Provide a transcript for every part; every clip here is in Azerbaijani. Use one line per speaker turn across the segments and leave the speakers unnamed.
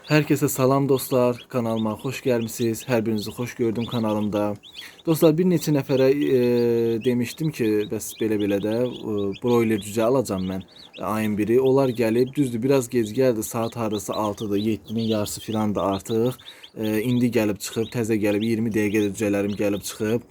Herkese salam dostlar, kanalıma hoş gelmişsiniz. Her birinizi hoş gördüm kanalımda. Dostlar bir neçə nəfərə demişdim ki, bəs belə-belə də broiler cücə alacağım mən ayın biri. Onlar gəlib, düzdür biraz gec gəldi. Saat hardasa 6-dır, 7-nin yarısı filan da artıq. İndi gəlib çıxıb, təzə gəlib 20 dəqiqədə cücələrim gəlib çıxıb.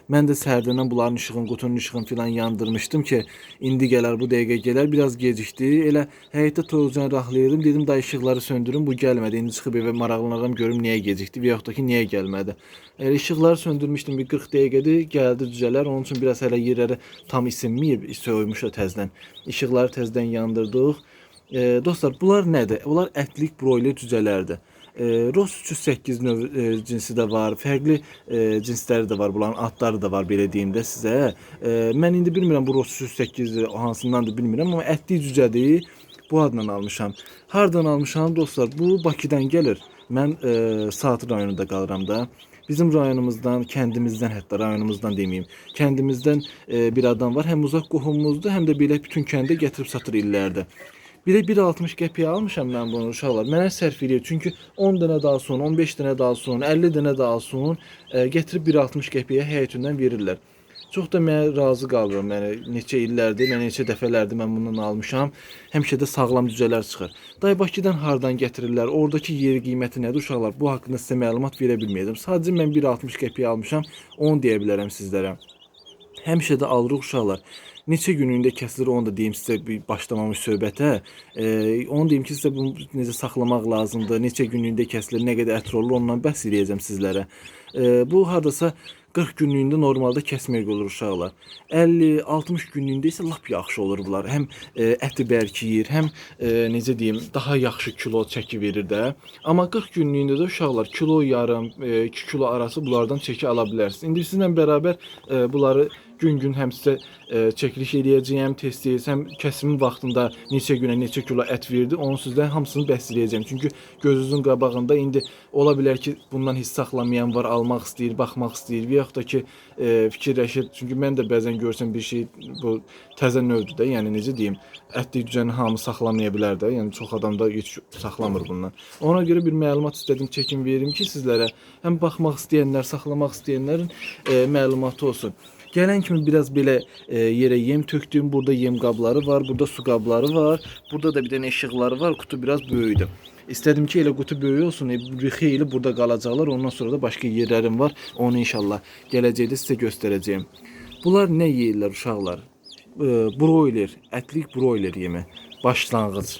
Mən də səhərdən bunların işığını, qutunun işığını filan yandırmışdım ki, indi gələr, bu dəqiqə gələr. Biraz gecikdi. Elə həyətdə toyucan rahatlayırdım. Dedim da işıqları söndürüm, bu gəlmədi. İndi çıxıb evə maraqlanıram görüm niyə gecikdi və yaxud da ki niyə gəlmədi. İşıqları söndürmüşdüm bir 40 dəqiqədir. Gəldi cücələr. Onun üçün biraz hələ yerləri tam isinməyib, soyumuş o təzədən. İşıqları təzədən yandırdıq. Dostlar, bunlar nədir? Bunlar ətlik broiler cücələrdir. Ross 308 növ cinsi də var, fərqli cinsləri də var, bunların adları da var belə deyim də sizə. Mən indi bilmirəm bu Ross 308 hansındandır bilmirəm, amma ətli cücədir. Bu adla almışam. Hardan almışam dostlar? Bu Bakıdan gəlir. Mən Saat rayonunda qalıram da. Bizim rayonumuzdan, kəndimizdən, hətta rayonumuzdan deməyim, kəndimizdən bir adam var. Həm uzaq qohumumuzdur, həm də belə bütün kəndə gətirib satır illərdə. Bir de 1.60 qəpiyə almışam mən bunu uşaqlar. Mənə sərf eləyir. Çünki 10 dənə daha alsın, 15 dənə daha alsın, 50 dənə daha alsın, gətirib 1.60 qəpiyə həyətindən verirlər. Çox da mən razı qalıram. Yəni neçə illərdir, mən neçə dəfələrdir mən bundan almışam. Həmişə də sağlam cücələr çıxır. Day Bakıdan hardan gətirirlər? Oradakı yer qiyməti nədir uşaqlar? Bu haqqında sizə məlumat verə bilməyəcəm. Sadəcə mən 1.60 qəpiyə almışam. Onu deyə bilərəm sizlərə. Həmişə də alırıq uşaqlar. Neçə günlüyündə kəsilir onu da deyim sizə bir başlamamış söhbətə. Onu deyim ki sizə bunu necə saxlamaq lazımdır, neçə günlüyündə kəsilir, nə qədər ətr olur ondan bəhs edəcəm sizlərə. Bu hardasa 40 günlüyündə normalda kəsmək olur uşaqlar. 50-60 günlüyündə isə lap yaxşı olur bunlar. Həm əti bərkiyir, həm necə deyim, daha yaxşı kilo çəki verir də. Amma 40 günlüyündə də uşaqlar kilo yarım, 2 kilo arası bunlardan çəki ala bilərsiniz. İndi sizinlə bərabər bunları gün-gün həm sizə çəkiliş eləyəcəyəm, tez-tez, həm kəsimin vaxtında neçə günə neçə kilo ət verdi, onu sizdən hamısını bəhs edəcəm. Çünki gözünüzün qabağında indi ola bilər ki, bundan hiss saxlamayan var, almaq istəyir, baxmaq istəyir, və yaxud da ki, fikirləşir. Çünki mən də bəzən görsəm bir şey, bu təzə növdür də, yəni necə deyim, ətli cücəni hamı saxlamaya bilər də, yəni çox adam da heç saxlamır bundan. Ona görə bir məlumat istədim, çəkim verim ki, sizlərə həm baxmaq istəyənlər, saxlamaq istəyənlərin məlumatı olsun. Gələn kimi biraz belə yerə yem tökdüm. Burada yem qabları var, burada su qabları var. Burada da bir dənə işıqları var. Kutu biraz böyüdü. İstədim ki, elə qutu böyük olsun. Bir xeyli burada qalacaqlar. Ondan sonra da başqa yerlərim var. Onu inşallah gələcəkdə sizə göstərəcəyim. Bunlar nə yeyirlər uşaqlar? Broiler, ətlik broiler yemi. Başlanğıc.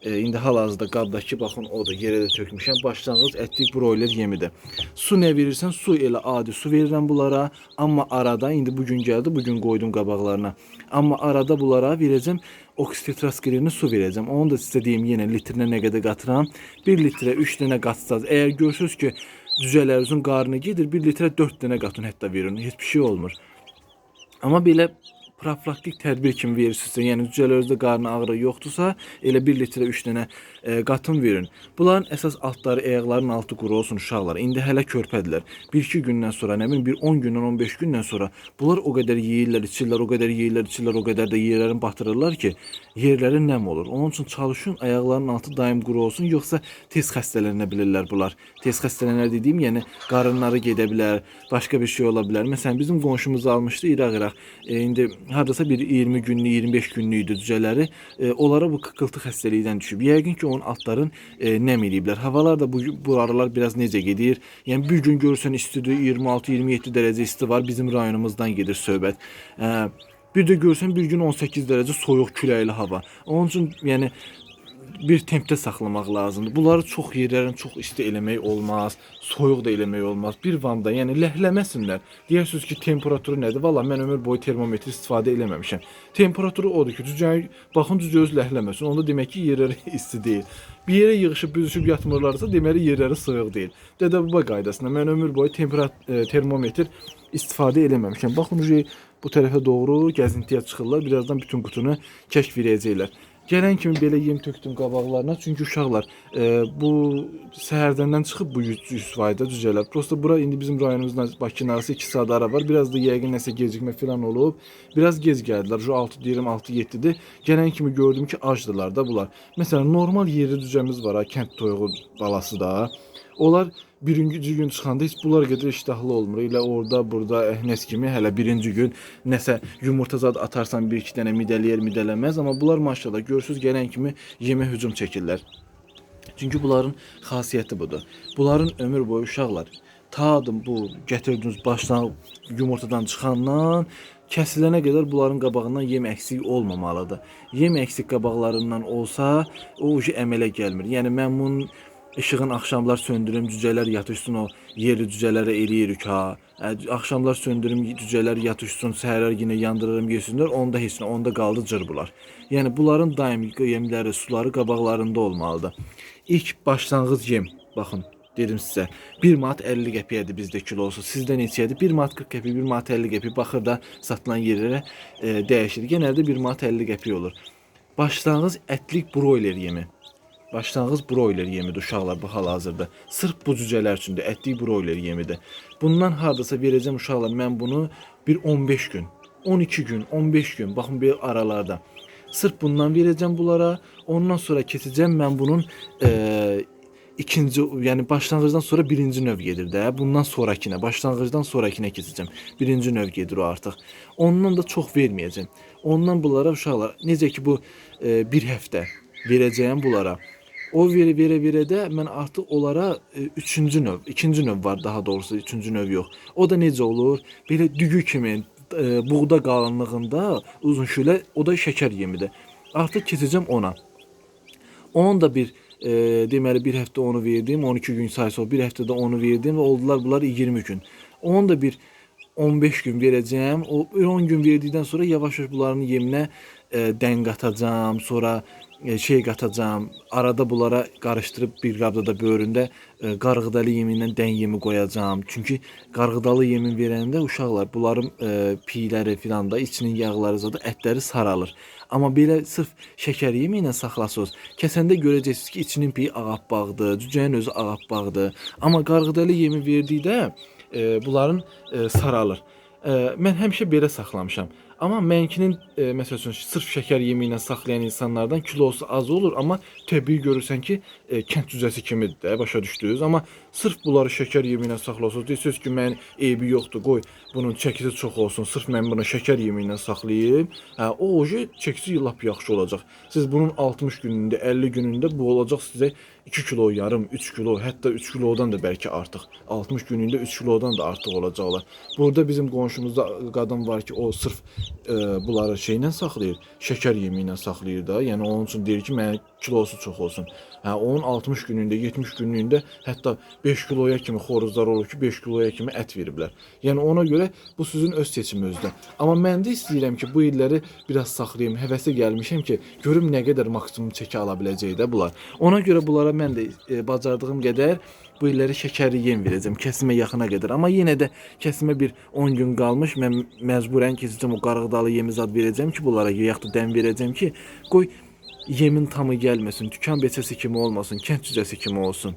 İndi hal-hazırda qabdakı baxın o da yerə də tökmüşəm. Başlanğıc ətlik broiler yemidir. Su nə verirsən, su elə adi su verirəm bunlara. Amma arada indi bugün gəldi, bugün qoydum qabaqlarına. Amma arada bunlara verəcəm oksifetraskirini su verəcəm. Onu da sizə deyim yenə litrinə nə qədər qatıram. 1 litrə 3 dənə qatsaz. Əgər görürsünüz ki, cücələrinizin qarnı gedir, 1 litrə 4 dənə qatın hətta verin. Heç bir şey olmur. Amma belə profilaktik tədbir kimi verirsinizsə, yəni cücələrinizdə qarnı ağrı yoxdursa, elə 1 litrə 3 dənə qatın verin. Bunların əsas altları, ayaqlarının altı quru olsun uşaqlar. İndi hələ körpədirlər. 1-2 gündən sonra, nə bilim, bir 10 gündən, 15 gündən sonra bunlar o qədər yeyirlər, içirlər, o qədər yeyirlər, içirlər, o qədər də yerlərini batırırlar ki, yerləri nəm olur. Onun üçün çalışın, ayaqlarının altı daim quru olsun, yoxsa tez xəstələnə bilirlər bunlar. Tez xəstələnər dediyim, yəni qarınları gedə bilər, başqa bir şey ola bilər. Məsələn, bizim qonşumuz almışdı İraq. İndi hardasa bir 20 günlük, 25 günlüydü cücələri. Onlara bu qıqıltı xəstəliyindən düşüb. Yəqin ki, onun altların nəm eləyiblər. Havalar da bu aralar biraz necə gedir? Yəni bir gün görürsən istidir, 26-27 dərəcə isti var. Bizim rayonumuzdan gedir söhbət. Bir də görürsən bir gün 18 dərəcə soyuq küləkli hava. Onun üçün yəni bir tempdə saxlamaq lazımdır. Bunları çox yerlərin çox isti eləmək olmaz, soyuq da eləmək olmaz. Bir vanda, yəni ləhləməsinlər. Deyirsiniz ki, temperaturu nədir? Valla mən ömür boyu termometr istifadə eləməmişəm. Temperaturu odur ki, cücə baxın cücə öz ləhləməsin. Onda demək ki, yerləri isti deyil. Bir yerə yığışıb büzüşüb yatmırlarsa, deməli yerləri soyuq deyil. Dədə-baba qaydasında mən ömür boyu termometr istifadə eləməmişəm. Baxın bu tərəfə doğru gəzintiyə çıxırlar. Birazdan bütün qutunu kəşf edəcəklər. Gələn kimi belə yem tökdüm qabaqlarına. Çünki uşaqlar bu səhərdəndən çıxıb bu 100%-də cücələr. Prosta bura indi bizim rayonumuzdan Bakının arası 2 saat ara var. Biraz da yəqin nəsə gecikmə falan olub. Biraz gec gəldilər. Şu 6 deyirəm 6-7-dir. Gələn kimi gördüm ki, acdılar da bunlar. Məsələn, normal yerli cücəmiz var ha, kənd toyuğu balası da. Onlar birinci gün çıxanda heç bunlar qədər iştahlı olmur. Elə orada, burada əhnes kimi hələ birinci gün nəsə yumurta zad atarsan bir iki dənə midələməz. Amma bunlar maşallah görürsüz gələn kimi yemə hücum çəkirlər. Çünki bunların xasiyyəti budur. Bunların ömür boyu uşaqlar tadım bu gətirdiyiniz başdan yumurtadan çıxandan kəsilənə qədər bunların qabağından yem əksik olmamalıdır. Yem əksik qabaqlarından olsa o ucu əmələ gəlmir. Yəni mən bunun İşığın axşamlar söndürüm, cücələr yatışsın, o yerli cücələrə eləyirik ha. Axşamlar söndürüm, cücələr yatışsın, səhərlər yine yandırırım, yesinlər, onda heç nə, onda qaldı cırbular. Yəni bunların daimi yemləri, suları qabaqlarında olmalıdır. İlk başlanğıc yem, baxın, dedim sizə, 1 manat 50 qəpiyyədir bizdə kilosu. Sizdə neçədir? 1 manat 40 qəpiy, 1 manat 50 qəpiy. Baxır da satılan yerlərə dəyişir. Genelde 1 manat 50 qəpiy olur. Başlanğıc ətlik broiler yemi. Başlanğıc broiler yemidir uşaqlar bu hal-hazırda. Sırf bu cücələr üçündür, ətli broiler yemidir. Bundan hardasa verəcəm uşaqlar, mən bunu bir 15 gün, 12 gün, 15 gün, baxın bir aralarda. Sırf bundan verəcəm bunlara, ondan sonra keçəcəm mən bunun ikinci, yəni başlanğıcdan sonra birinci növ gedir də. Bundan sonrakine, başlanğıcdan sonrakine keçəcəm. Birinci növ gedir o artıq. Ondan da çox verməyəcəm. Ondan bunlara uşaqlar, necə ki bu bir həftə verəcəyəm bunlara. O verə də mən artıq onlara üçüncü növ, ikinci növ var daha doğrusu, üçüncü növ yox. O da necə olur? Belə dügü kimi buğda qalınlığında uzun şöyle, o da şəkər yemidir. Artıq keçəcəm ona. Onun da bir deməli bir həftə onu verdim, 12 gün sayısı o, bir həftədə onu verdim və oldular bunlar 20 gün. Onu da bir 15 gün verəcəm. O 10 gün verdikdən sonra yavaş-yavaş bunların yeminə dən qatacağam, sonra şey katacağım. Arada bunlara karıştırıp bir qabda da böyründə qarğıdalı yemindən dən yemi qoyacağam. Çünki qarğıdalı yemin verəndə uşaqlar bunların piyləri filan da içinin yağları zadı ətləri saralır. Amma belə sırf şəkər yemi ilə saxlasınız. Kəsəndə görəcəksiniz ki, içinin piyi ağappaqdır, cücənin özü ağappaqdır. Amma qarğıdalı yemi verdikdə bunların saralır. Mən həmişə belə saxlamışam. Amma mənkinin məsəl üçün sırf şəkər yemi ilə saxlayan insanlardan kilosu az olur, amma təbii görürsən ki, kənd cücəsi kimidir də, başa düşdünüz. Amma sırf bunları şəkər yemi ilə saxlasınız, deyirsiniz ki, mənim eybi yoxdur, qoy bunun çəkisi çox olsun, sırf mən bunu şəkər yemi ilə saxlayayım. O oje çəkisi lap yaxşı olacaq. Siz bunun 60 günündə, 50 günündə bu olacaq sizə 2 kilo yarım, 3 kilo, hətta 3 kilodan da bəlkə artıq. 60 günündə 3 kilodan da artıq olacaqlar. Burada bizim qonşumuzda qadın var ki, o sırf bunları şeylə saxlayır, şəkər yemi ilə saxlayır da. Yəni onun üçün deyir ki, mənim kilosu çox olsun. Onun 60 günündə, 70 günlüyündə hətta 5 kiloya kimi xoruzlar olur ki, 5 kiloya kimi ət veriblər. Yəni ona görə bu sizin öz seçiminizdə. Amma mən də istəyirəm ki, bu illəri biraz saxlayım, həvəsə gəlmişəm ki, görüm nə qədər maksimum çəki ala biləcək də bunlar. Ona görə bunlara mən də bacardığım qədər bu illəri şəkərli yem verəcəm, kəsimə yaxına qədər. Amma yenə də kəsimə bir 10 gün qalmış, mən məcburən keçəcəm o qarğıdalı yemi zad verəcəm ki, bunlara yaxud da dən verəcəm ki, qoy yemin tamı gəlməsin, dükan beçəsi kimi olmasın, kənd cücəsi kimi olsun.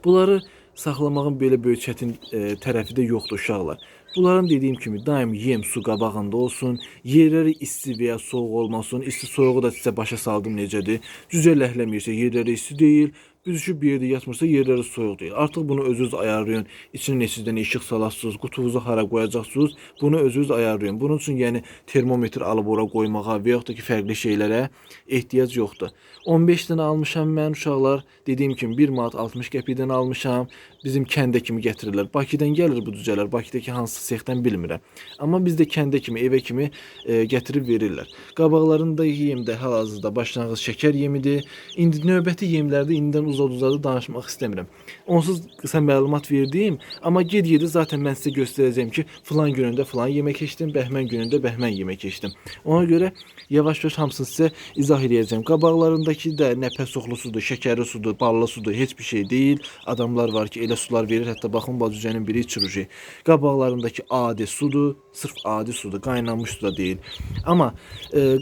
Bunları saxlamağın belə böyük çətin tərəfi də yoxdur uşaqlar. Bunların dediyim kimi daim yem, su qabağında olsun, yerləri isti veya soğuk olmasın. İsti soğuğu da sizə başa saldım necədir. Cücə ləhləmirsə yerləri isti deyil, büzüşüb bir yerdə yatmırsa yerləri soyuq deyil. Artıq bunu özünüz ayarlayın. İçinə neçədən işıq salasınız, qutunuzu hara qoyacaqsınız, bunu özünüz ayarlayın. Bunun üçün yəni termometr alıb ora qoymağa və yaxud da ki fərqli şeylərə ehtiyac yoxdur. 15 dənə almışam mən uşaqlar. Dediyim kimi 1 manat 60 qəpikdən almışam. Bizim kəndə kimi gətirirlər. Bakıdan gəlir bu cücələr. Bakıdakı hansı sexdən bilmirəm. Amma bizdə kəndə kimi, evə kimi gətirib verirlər. Qabaqlarında yem də hal-hazırda başlanğıc şəkər yemidir. İndi növbəti yemlərdə indidən uzad-uzadı danışmaq istəmirəm. Onsuz qısa məlumat verdim, amma ged-gedi zaten mən sizə göstərəcəm ki, filan günündə filan yemək içdim, bəhmən günündə bəhmən yemək içdim. Ona görə yavaş-yavaş hamısını sizə izah edəcəm. Qabaqlarındakı da nə pəsoxlu sudur, şəkərli sudur, ballı sudur, heç bir şey deyil. Adamlar var ki, elə sular verir, hətta baxın bacücənin biri içir. Qabaqlarındakı adi sudur, sırf adi sudur, qaynanmış su da deyil. Amma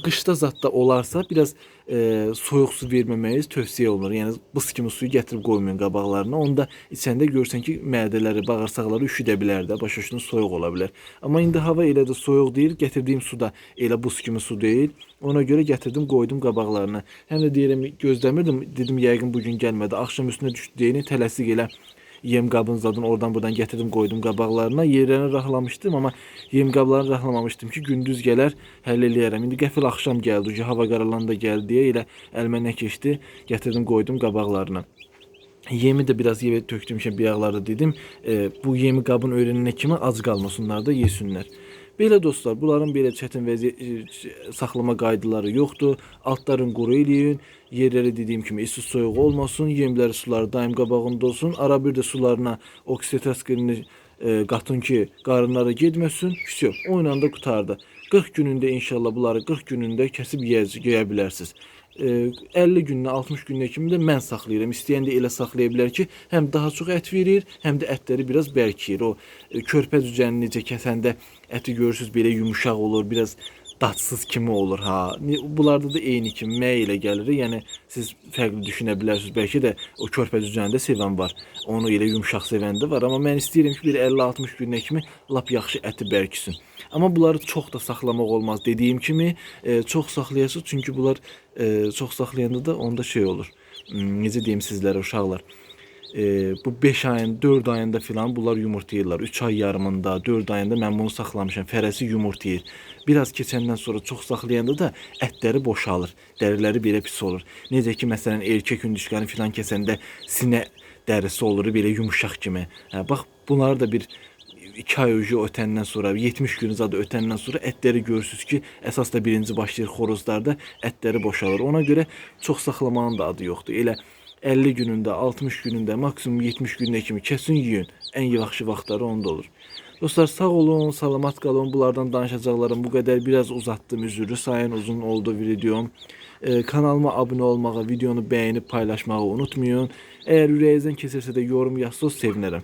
qışda zətdə olarsa biraz soyuq su verməməyiz tövsiyə olunur. Yəni buz kimi suyu gətirib qoymayın qabaqlarına. Onda içəndə görsən ki, mədələri, bağırsaqları üşüdə bilər də, başa düşdünüz, soyuq ola bilər. Amma indi hava elə də soyuq deyil, gətirdiyim su da elə buz kimi su deyil. Ona görə gətirdim, qoydum qabaqlarına. Həm də deyirəm, gözləmirdim, dedim yəqin bu gün gəlmədi. Axşam üstünə düşdü deyini, tələsik elə yem qabın zadını oradan buradan gətirdim, qoydum qabaqlarına. Yerlərini rahlamışdım, amma yem qablarını rahlamamışdım ki, gündüz gələr, həll eləyərəm. İndi qəfil axşam gəldi, ki, hava qaralanda gəldi deyə elə əlimə nə keçdi, gətirdim, qoydum qabaqlarına. Yemi də biraz yemə tökdüm ki, biyaqlarda dedim, bu yemi qabın öyrənənə kimi ac qalmasınlar da yesinlər. Belə dostlar, bunların belə çətin saxlama qaydaları yoxdur. Altların quru eləyin, yerləri dediyim kimi isti soyuq olmasın, yemləri suları daim qabağında olsun. Ara bir də sularına oksitoskirini qatın ki, qarınlara getməsin. Всё, o ilə də qutardı. 40 günündə inşallah bunları 40 günündə kəsib yeyə bilərsiniz. 50 gündən 60 günə kimi də mən saxlayıram. İstəyən də elə saxlaya bilər ki, həm daha çox ət verir, həm də ətləri biraz bərkiyir. O körpə cücəni necə kəsəndə əti görürsüz belə yumuşaq olur, biraz dadsız kimi olur ha. Bunlarda da eyni kimi mənə elə gəlir. Yəni siz fərqli düşünə bilərsiniz. Bəlkə də o körpə cücəni də sevən var. Onu elə yumşaq sevən də var. Amma mən istəyirəm ki, bir 50-60 günə kimi lap yaxşı əti bərkisin. Amma bunları çox da saxlamaq olmaz. Dediyim kimi çox saxlayasınız. Çünki bunlar çox saxlayanda da onda şey olur. Necə deyim sizlərə uşaqlar. Bu 5 ayın, 4 ayında filan bunlar yumurtlayırlar. 3 ay yarımında, 4 ayında mən bunu saxlamışam. Fərəsi yumurtlayır. Biraz keçəndən sonra çox saxlayanda da ətləri boşalır. Dəriləri belə pis olur. Necə ki, məsələn, erkək hündüşkanı filan kəsəndə sinə dərisi olur, belə yumuşaq kimi. Bax, bunları da bir 2 ay ötəndən sonra, 70 gün zadı ötəndən sonra ətləri görürsünüz ki, əsas da birinci başlayır xoruzlarda ətləri boşalır. Ona görə çox saxlamanın da adı yoxdur. Elə 50 günündə, 60 günündə, maksimum 70 günə kimi kəsin yiyin. Ən yaxşı vaxtları onda olur. Dostlar, sağ olun, salamat qalın. Bunlardan danışacaqlarım bu qədər. Biraz uzatdım, üzürü. Sayın uzun oldu videom. Kanalıma abunə olmağı, videonu bəyənib paylaşmağı unutmayın. Əgər ürəyinizdən keçirsə də yorum yazsanız sevinərəm.